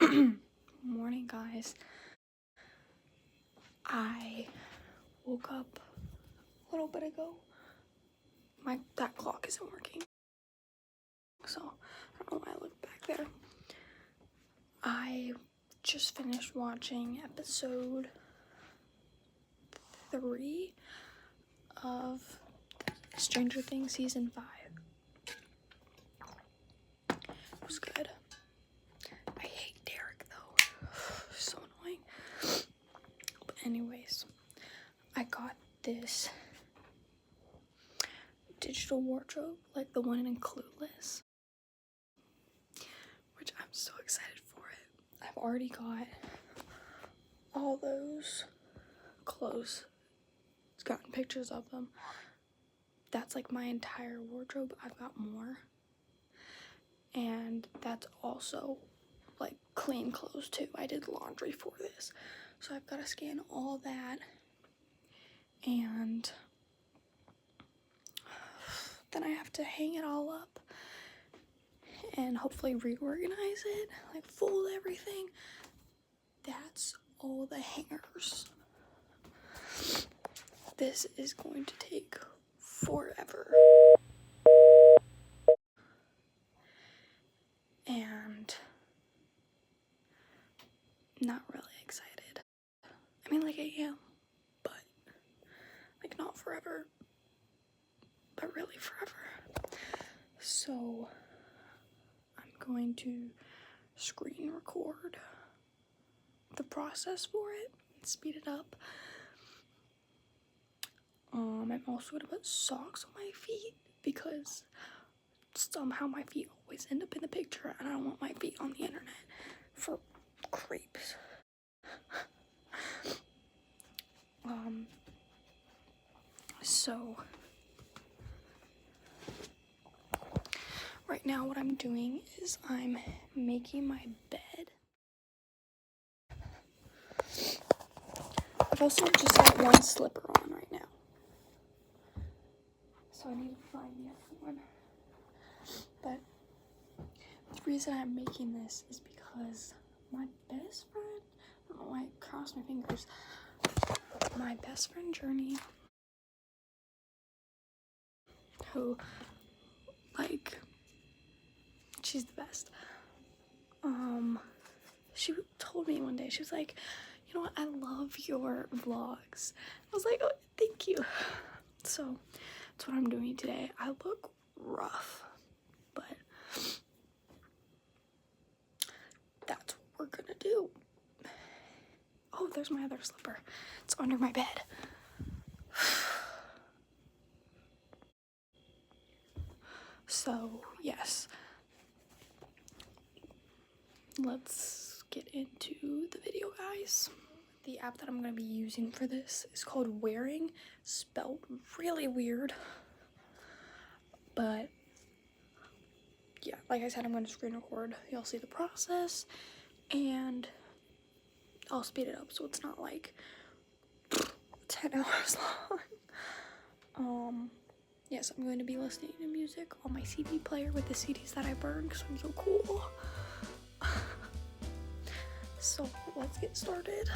Morning, guys. I woke up a little bit ago. That clock isn't working, so I don't know why I looked back there. I just finished watching episode 3 of Stranger Things season 5. It was good. I hate Derek though. So annoying. But anyways, I got this digital wardrobe, like the one in Clueless, which I'm so excited for it. I've already got all those clothes. It's gotten pictures of them. That's like my entire wardrobe. I've got more. And that's also like clean clothes too. I did laundry for this. So I've got to scan all that. And then I have to hang it all up and hopefully reorganize it, like fold everything. That's all the hangers. This is going to take forever. And not really excited. I mean, like I am, but like not forever, but really forever. So I'm going to screen record the process for it, speed it up. I'm also gonna put socks on my feet because somehow my feet always end up in the picture and I don't want my feet on the internet for creeps. So right now what I'm doing is I'm making my bed. I've also just got one slipper on right now, so I need to find the other one. But the reason I'm making this is because my best friend, I don't know why I crossed my fingers, my best friend Journey, who, like, she's the best. She told me one day, she was like, you know what, I love your vlogs. I was like, oh, thank you. So that's what I'm doing today. I look rough, but that's what we're gonna do. Oh, there's my other slipper. It's under my bed. So, yes. Let's get into the video, guys. The app that I'm going to be using for this is called Wearing, spelled really weird. But, yeah, like I said, I'm going to screen record. You'll see the process, and I'll speed it up so it's not like 10 hours long. Yes, I'm going to be listening to music on my CD player with the CDs that I burned because I'm so cool. So let's get started.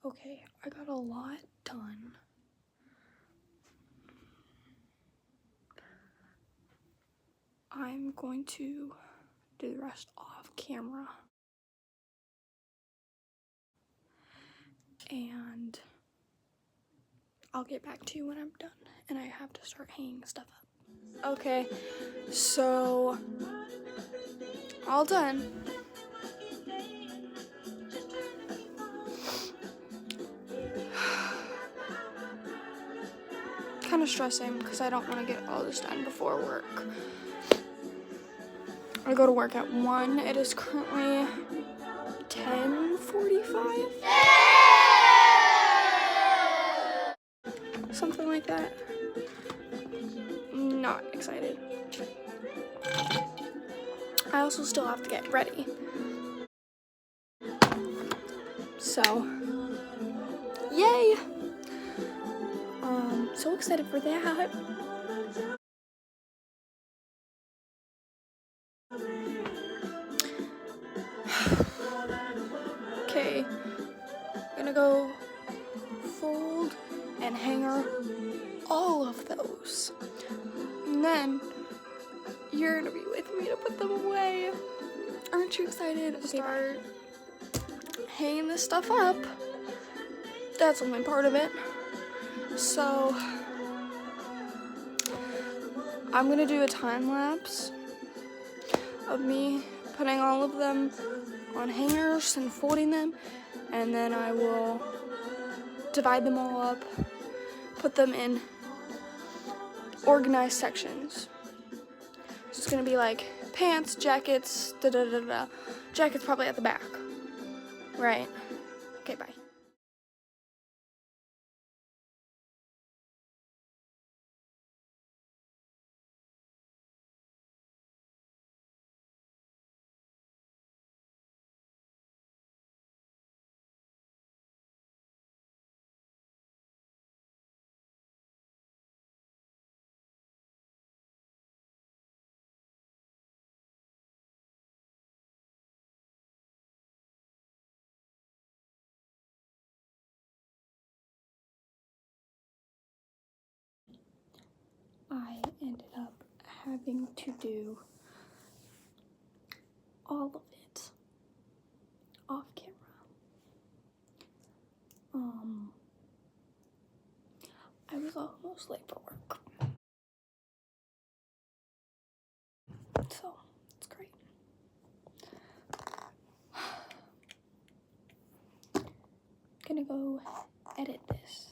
Okay, I got a lot done. I'm going to do the rest off camera. And I'll get back to you when I'm done. And I have to start hanging stuff up. Okay, so all done. Kind of stressing because I don't want to get all this done before work. I go to work at 1. It is currently 10:45. Something like that. Not excited. I also still have to get ready. So, yay! So excited for that. Okay, gonna go fold and hanger all of those. And then you're gonna be with me to put them away. Aren't you excited? Okay, start hanging this stuff up. That's only part of it. So I'm gonna do a time lapse of me putting all of them on hangers and folding them, and then I will divide them all up, put them in organized sections. So it's gonna be like pants, jackets, da-da-da-da. Jackets probably at the back, right? Okay, bye. I ended up having to do all of it off camera. I was almost late for work. So, it's great. Gonna go edit this.